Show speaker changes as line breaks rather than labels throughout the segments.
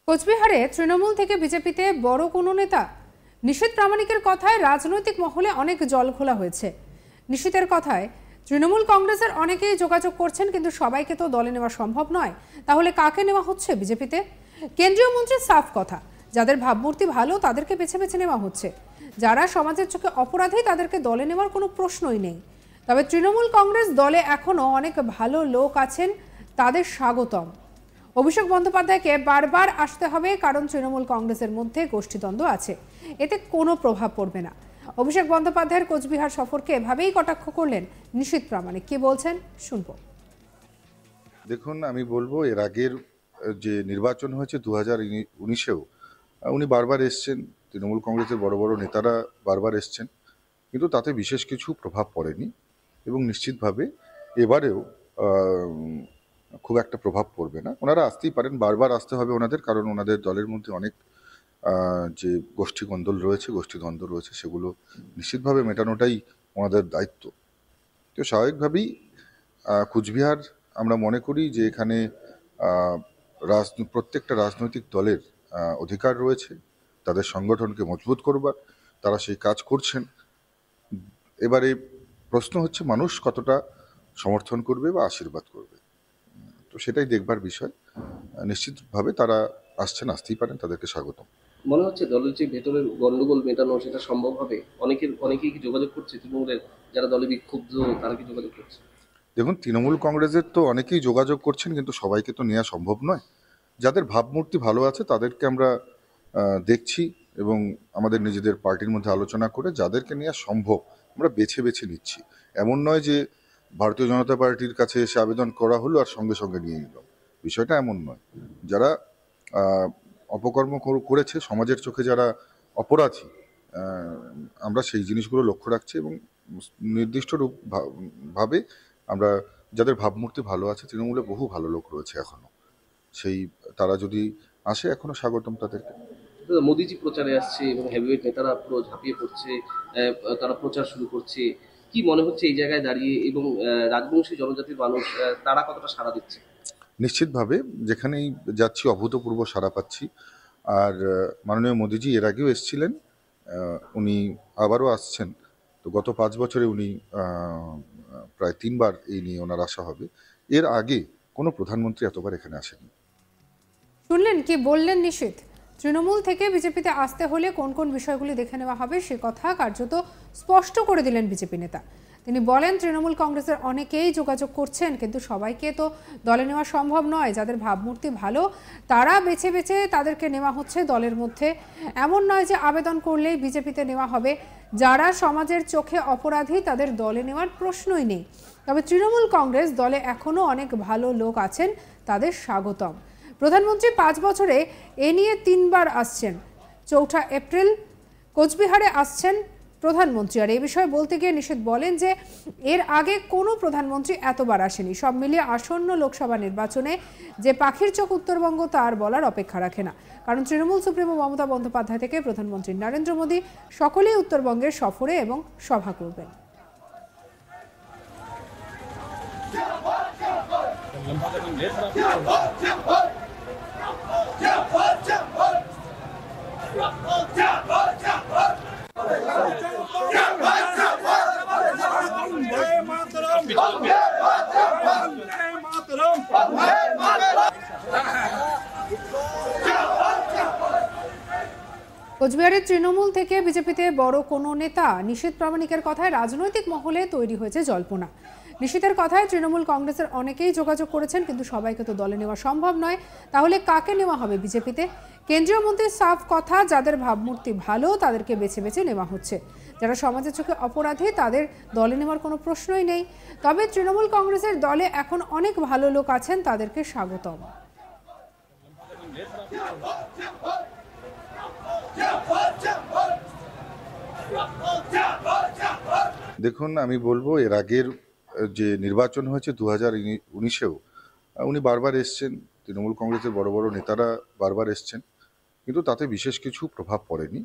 কোচবিহারে তৃণমূল থেকে বিজেপিতে বড় কোনো নেতা? নিশীথ প্রামাণিকের কথায় রাজনৈতিক মহলে অনেক জলঘোলা হয়েছে। নিশীথের কথায় তৃণমূল কংগ্রেসের অনেকেই যোগাযোগ করছেন, কিন্তু সবাইকে তো দলে নেওয়া সম্ভব নয়। তাহলে কাকে নেওয়া হচ্ছে বিজেপিতে? কেন্দ্রীয় মন্ত্রীর সাফ কথা, যাদের ভাবমূর্তি ভালো তাদেরকে বেছে বেছে নেওয়া হচ্ছে। যারা সমাজের চোখে অপরাধী তাদেরকে দলে নেওয়ার কোনো প্রশ্নই নেই। তবে তৃণমূল কংগ্রেস দলে এখনো অনেক ভালো লোক আছেন, তাদের স্বাগতম। অভিষেক বন্দ্যোপাধ্যায়কে বারবার আসতে হবে, কারণ তৃণমূল কংগ্রেসের মধ্যে গোষ্ঠীদ্বন্দ্ব আছে, এতে কোনো প্রভাব পড়বে না। অভিষেক বন্দ্যোপাধ্যায়ের কোচবিহার সফরকে এভাবেই কটাক্ষ করলেন নিশীথ প্রামাণিক। কি বলছেন শুনবো।
দেখুন, আমি বলবো এর আগের যে নির্বাচন হয়েছে 2019-এও উনি বারবার এসছেন, তৃণমূল কংগ্রেসের বড় বড় নেতারা বারবার এসছেন, কিন্তু তাতে বিশেষ কিছু প্রভাব পড়েনি এবং নিশ্চিতভাবে এবারেও খুব একটা প্রভাব পড়বে না। ওনারা আসতেই পারেন, বারবার আসতে হবে ওনাদের, কারণ ওনাদের দলের মধ্যে অনেক যে গোষ্ঠীদ্বন্দ্ব রয়েছে সেগুলো নিশ্চিতভাবে মেটানোটাই ওনাদের দায়িত্ব। তো স্বাভাবিকভাবেই কুচবিহার আমরা মনে করি যে এখানে প্রত্যেকটা রাজনৈতিক দলের অধিকার রয়েছে তাদের সংগঠনকে মজবুত করবার, তারা সেই কাজ করছেন। এবারে প্রশ্ন হচ্ছে মানুষ কতটা সমর্থন করবে বা আশীর্বাদ করবে, তো সেটাই দেখবার বিষয়। নিশ্চিতভাবে তারা আসতেই পারেন, তাদেরকে স্বাগতম।
মনে হচ্ছে দলের যে ভেতরের গন্ডগোল মেটানো সেটা সম্ভব হবে? অনেকেই কি যোগাযোগ করছে? তৃণমূলের যারা দলে বিক্ষুব্ধ তারা কি যোগাযোগ করছে?
দেখুন, তৃণমূল কংগ্রেসের তো অনেকেই যোগাযোগ করছেন, কিন্তু সবাইকে তো নেওয়া সম্ভব নয়। যাদের ভাবমূর্তি ভালো আছে তাদেরকে আমরা দেখছি এবং আমাদের নিজেদের পার্টির মধ্যে আলোচনা করে যাদেরকে নেওয়া সম্ভব আমরা বেছে বেছে নিচ্ছি। এমন নয় যে ভারতীয় জনতা পার্টির কাছে এসে আবেদন করা হলো আর সঙ্গে সঙ্গে নিয়ে নিল, বিষয়টা এমন নয়। যারা অপকর্ম করেছে, সমাজের চোখে যারা অপরাধী, আমরা সেই জিনিসগুলো লক্ষ্য রাখছি এবং নির্দিষ্ট ভাবে আমরা যাদের ভাবমূর্তি ভালো আছে, তৃণমূলে বহু ভালো লোক রয়েছে এখনো, তারা যদি আসে এখনো স্বাগতম তাদেরকে।
মোদিজি প্রচারে আসছে এবং হেভিওয়েট নেতারা পুরো ঝাঁপিয়ে পড়ছে, তারা প্রচার শুরু করছে। কি মনে হচ্ছে এই জায়গায় দাঁড়িয়ে, এবং রাজবংশী জনজাতির মানুষ তারা কতটা সাড়া দিচ্ছে?
নিশ্চিতভাবে যেখানেই যাচ্ছি অভূতপূর্ব সাড়া পাচ্ছি। আর মাননীয় মোদিজি এর আগেও এসেছিলেন, উনি আবারও আসছেন। তো গত 5 বছরে উনি প্রায় 3বার এই নিয়ে ওনার আসা হবে। এর আগে কোনো প্রধানমন্ত্রী এতবার এখানে আসেনি।
শুনলেন কি বললেন নিশীথ। তৃণমূল থেকে বিজেপিতে আসতে হলে কোন কোন বিষয়গুলি দেখে নেওয়া হবে সে কথা কার্যত স্পষ্ট করে দিলেন বিজেপি নেতা। তিনি বলেন, তৃণমূল কংগ্রেসের অনেকেই যোগাযোগ করছেন, কিন্তু সবাইকে তো দলে নেওয়া সম্ভব নয়। যাদের ভাবমূর্তি ভালো তারা বেছে বেছে তাদেরকে নেওয়া হচ্ছে দলের মধ্যে। এমন নয় যে আবেদন করলেই বিজেপিতে নেওয়া হবে। যারা সমাজের চোখে অপরাধী তাদের দলে নেওয়ার প্রশ্নই নেই। তবে তৃণমূল কংগ্রেস দলে এখনো অনেক ভালো লোক আছেন, তাদের স্বাগতম। প্রধানমন্ত্রী 5 বছরে এ নিয়ে 3বার আসছেন। 4 এপ্রিল কোচবিহারে আসছেন প্রধানমন্ত্রী। আর এই বিষয়ে বলতে গিয়ে নিশীথ বলেন যে এর আগে কোনো প্রধানমন্ত্রী এতবার আসেনি। সব মিলিয়ে আসন্ন লোকসভা নির্বাচনে যে পাখির চোখ উত্তরবঙ্গ তার বলার অপেক্ষা রাখে না, কারণ তৃণমূল সুপ্রিমো মমতা বন্দ্যোপাধ্যায় থেকে প্রধানমন্ত্রী নরেন্দ্র মোদী সকলেই উত্তরবঙ্গের সফরে এবং সভা করবেন। কোচবিহারের তৃণমূল থেকে বিজেপিতে বড় কোনো নেতা? নিশীথ প্রামাণিকের কথায় রাজনৈতিক মহলে তৈরি হয়েছে জল্পনা। নিশীথের কথায় তৃণমূল কংগ্রেসের অনেকেই যোগাযোগ করেছেন, কিন্তু সবাইকে তো দলে নেওয়া সম্ভব নয়। তাহলে কাকে নেওয়া হবে বিজেপিতে? কেন্দ্রীয় মন্ত্রীর সাফ কথা, যাদের ভাবমূর্তি ভালো তাদেরকে বেছে বেছে নেওয়া হচ্ছে। যারা সমাজের চোখে অপরাধী তাদের দলে নেওয়ার কোনো প্রশ্নই নেই। তবে তৃণমূল কংগ্রেসের দলে এখন অনেক ভালো লোক আছেন, তাদেরকে স্বাগতম।
দেখুন, আমি বলবো এর আগের যে নির্বাচন হয়েছে 2019-এও উনি বারবার এসছেন, তৃণমূল কংগ্রেসের বড় বড় নেতারা বারবার এসছেন, কিন্তু তাতে বিশেষ কিছু প্রভাব পড়েনি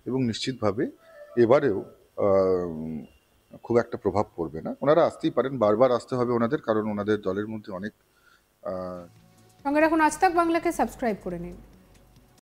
এবং নিশ্চিতভাবে এবারেও খুব একটা প্রভাব পড়বে না। ওনারা আসতেই পারেন, বারবার আসতে হবে ওনাদের, কারণ ওনাদের দলের মধ্যে অনেক
সঙ্গে রাখুন আজ তাক বাংলাকে, সাবস্ক্রাইব করে নিন।